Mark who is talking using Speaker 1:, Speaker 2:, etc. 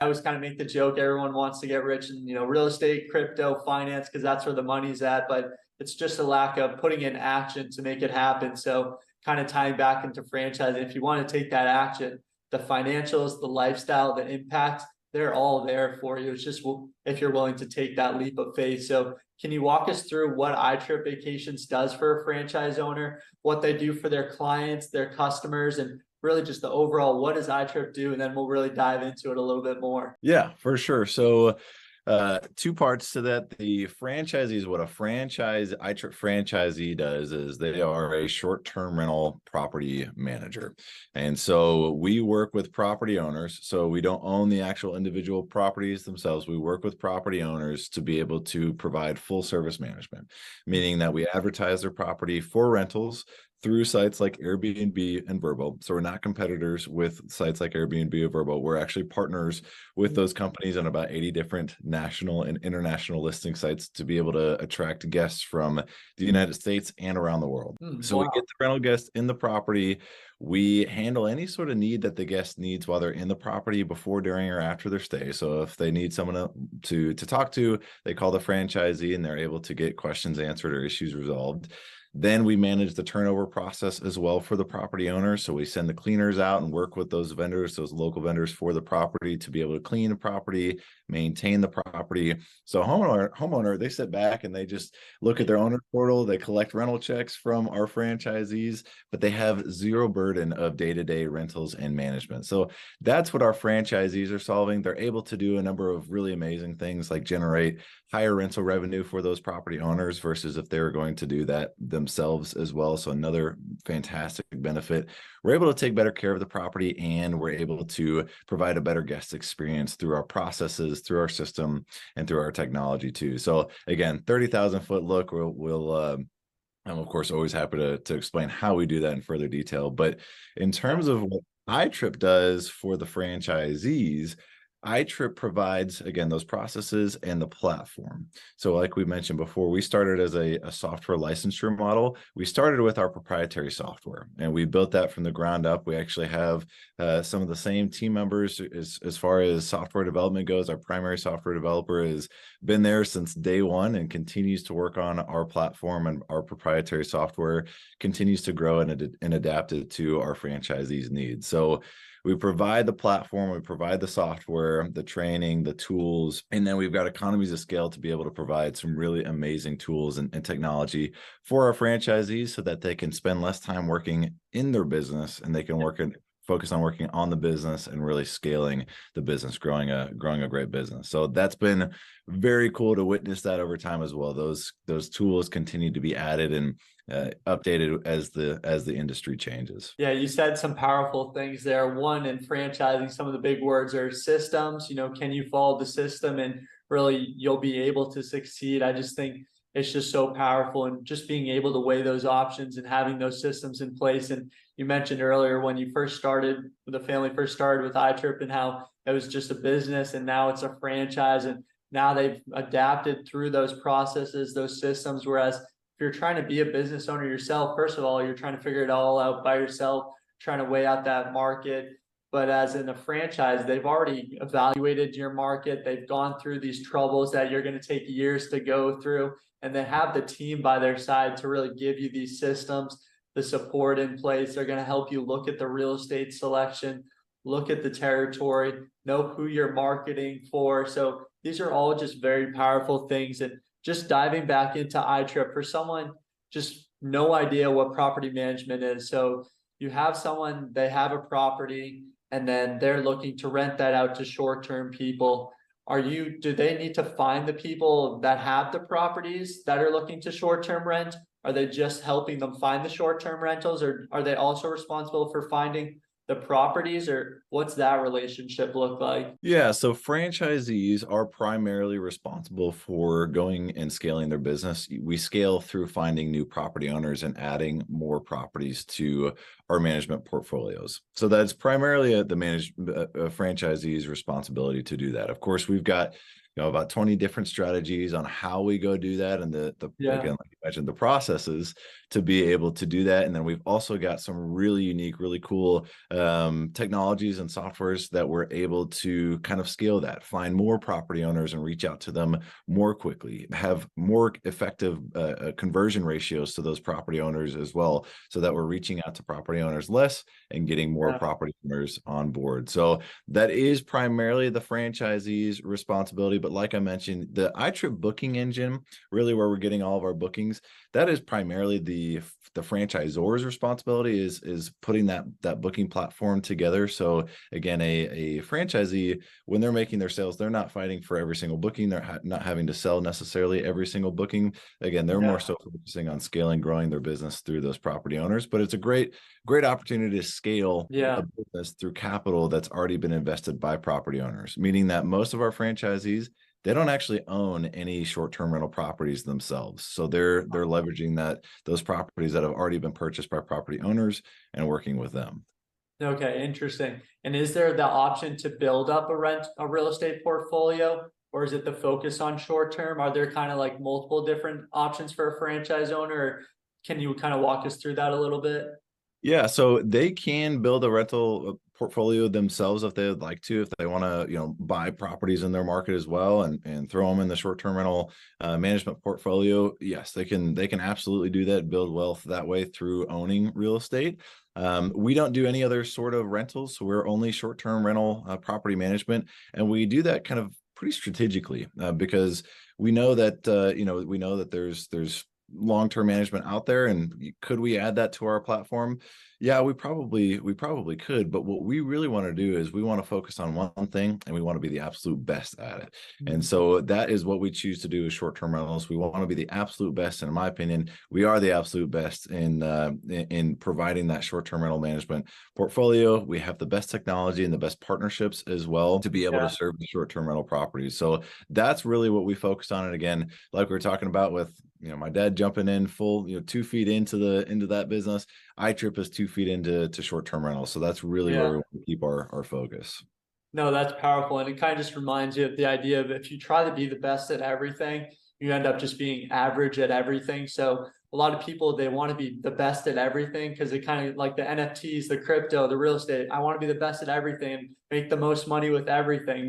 Speaker 1: I always kind of make the joke, everyone wants to get rich in, real estate, crypto, finance, because that's where the money's at. But it's just a lack of putting in action to make it happen. So kind of tying back into franchising, if you want to take that action, the financials, the lifestyle, the impact, they're all there for you. It's just if you're willing to take that leap of faith. So can you walk us through what iTrip Vacations does for a franchise owner, what they do for their clients, their customers, and really just the overall, what does iTrip do? And then we'll really dive into it a little bit more.
Speaker 2: Yeah, for sure. So two parts to that. The franchisees, what a iTrip franchisee does is they are a short-term rental property manager. And so we work with property owners. So we don't own the actual individual properties themselves. We work with property owners to be able to provide full service management, meaning that we advertise their property for rentals through sites like Airbnb and Vrbo. So we're not competitors with sites like Airbnb or Vrbo. We're actually partners with those companies on about 80 different national and international listing sites to be able to attract guests from the United States and around the world. So
Speaker 1: Wow.
Speaker 2: we get the rental guests in the property. We handle any sort of need that the guest needs while they're in the property, before, during, or after their stay. So if they need someone to talk to, they call the franchisee and they're able to get questions answered or issues resolved. Then we manage the turnover process as well for the property owners. So we send the cleaners out and work with those vendors, those local vendors for the property, to be able to clean the property, maintain the property. So homeowner, they sit back and they just look at their owner portal. They collect rental checks from our franchisees, but they have zero burden of day-to-day rentals and management. So that's what our franchisees are solving. They're able to do a number of really amazing things, like generate higher rental revenue for those property owners versus if they were going to do that themselves as well. So another fantastic benefit. We're able to take better care of the property, and we're able to provide a better guest experience through our processes, through our system, and through our technology too. So again, 30,000-foot look. I'm of course always happy to explain how we do that in further detail. But in terms of what iTrip does for the franchisees, iTrip provides, again, those processes and the platform. So like we mentioned before, we started as a software licensure model. We started with our proprietary software, and we built that from the ground up. We actually have some of the same team members as far as software development goes. Our primary software developer has been there since day one and continues to work on our platform, and our proprietary software continues to grow and adapt it to our franchisees' needs. So we provide the platform, we provide the software, the training, the tools, and then we've got economies of scale to be able to provide some really amazing tools and technology for our franchisees, so that they can spend less time working in their business and they can focus on working on the business and really scaling the business, growing a great business. So that's been very cool to witness that over time as well. Those tools continue to be added and updated as the industry changes.
Speaker 1: Yeah, you said some powerful things there. One, in franchising, some of the big words are systems. Can you follow the system and really you'll be able to succeed? I just think it's just so powerful, and just being able to weigh those options and having those systems in place. And you mentioned earlier when you first started, the family first started with iTrip, and how it was just a business and now it's a franchise, and now they've adapted through those processes, those systems. Whereas if you're trying to be a business owner yourself, first of all, you're trying to figure it all out by yourself, trying to weigh out that market. But as in a franchise, they've already evaluated your market. They've gone through these troubles that you're going to take years to go through, and they have the team by their side to really give you these systems, the support in place. They're going to help you look at the real estate selection, look at the territory, know who you're marketing for. So these are all just very powerful things. And just diving back into iTrip, for someone just no idea what property management is. So you have someone, they have a property, and then they're looking to rent that out to short-term people. Do they need to find the people that have the properties that are looking to short-term rent? Are they just helping them find the short-term rentals, or are they also responsible for finding the properties, or what's that relationship look like?
Speaker 2: Yeah, so franchisees are primarily responsible for going and scaling their business. We scale through finding new property owners and adding more properties to our management portfolios. So that's primarily the franchisee's responsibility to do that. Of course, we've got about 20 different strategies on how we go do that, and the
Speaker 1: Yeah.
Speaker 2: again, like you mentioned, the processes to be able to do that. And then we've also got some really unique, really cool technologies and softwares that we're able to kind of scale that, find more property owners and reach out to them more quickly, have more effective conversion ratios to those property owners as well, so that we're reaching out to property owners less and getting more
Speaker 1: Yeah.
Speaker 2: property owners on board. So that is primarily the franchisee's responsibility. But like I mentioned, the iTrip booking engine, really where we're getting all of our bookings, that is primarily the franchisor's responsibility, is putting that booking platform together. So again, a franchisee, when they're making their sales, they're not fighting for every single booking. They're not having to sell necessarily every single booking. Again, they're more
Speaker 1: Yeah.
Speaker 2: so focusing on scaling, growing their business through those property owners. But it's a great opportunity to scale a
Speaker 1: Yeah.
Speaker 2: business through capital that's already been invested by property owners, meaning that most of our franchisees, they don't actually own any short-term rental properties themselves. So they're leveraging those properties that have already been purchased by property owners and working with them.
Speaker 1: Okay, interesting. And is there the option to build up a real estate portfolio, or is it the focus on short term? Are there kind of like multiple different options for a franchise owner? Or can you kind of walk us through that a little bit?
Speaker 2: Yeah, so they can build a rental portfolio themselves if they would like to, if they want to, buy properties in their market as well and throw them in the short-term rental management portfolio. Yes, they can absolutely do that, build wealth that way through owning real estate. We don't do any other sort of rentals, so we're only short-term rental property management, and we do that kind of pretty strategically because we know that there's long-term management out there. And could we add that to our platform? Yeah, we probably could. But what we really want to do is we want to focus on one thing, and we want to be the absolute best at it. And
Speaker 1: Mhm.
Speaker 2: so that is what we choose to do with short-term rentals. We want to be the absolute best. And in my opinion, we are the absolute best in providing that short-term rental management portfolio. We have the best technology and the best partnerships as well to be able to
Speaker 1: Yeah.
Speaker 2: serve the short-term rental properties. So that's really what we focus on. And again, like we were talking about with my dad jumping in full 2 feet into that business, iTrip is 2 feet into short-term rentals. So that's really where
Speaker 1: Yeah.
Speaker 2: we want to keep our focus.
Speaker 1: No, that's powerful. And it kind of just reminds you of the idea of if you try to be the best at everything, you end up just being average at everything. So a lot of people, they want to be the best at everything because it kind of like the NFTs, the crypto, the real estate. I want to be the best at everything and make the most money with everything.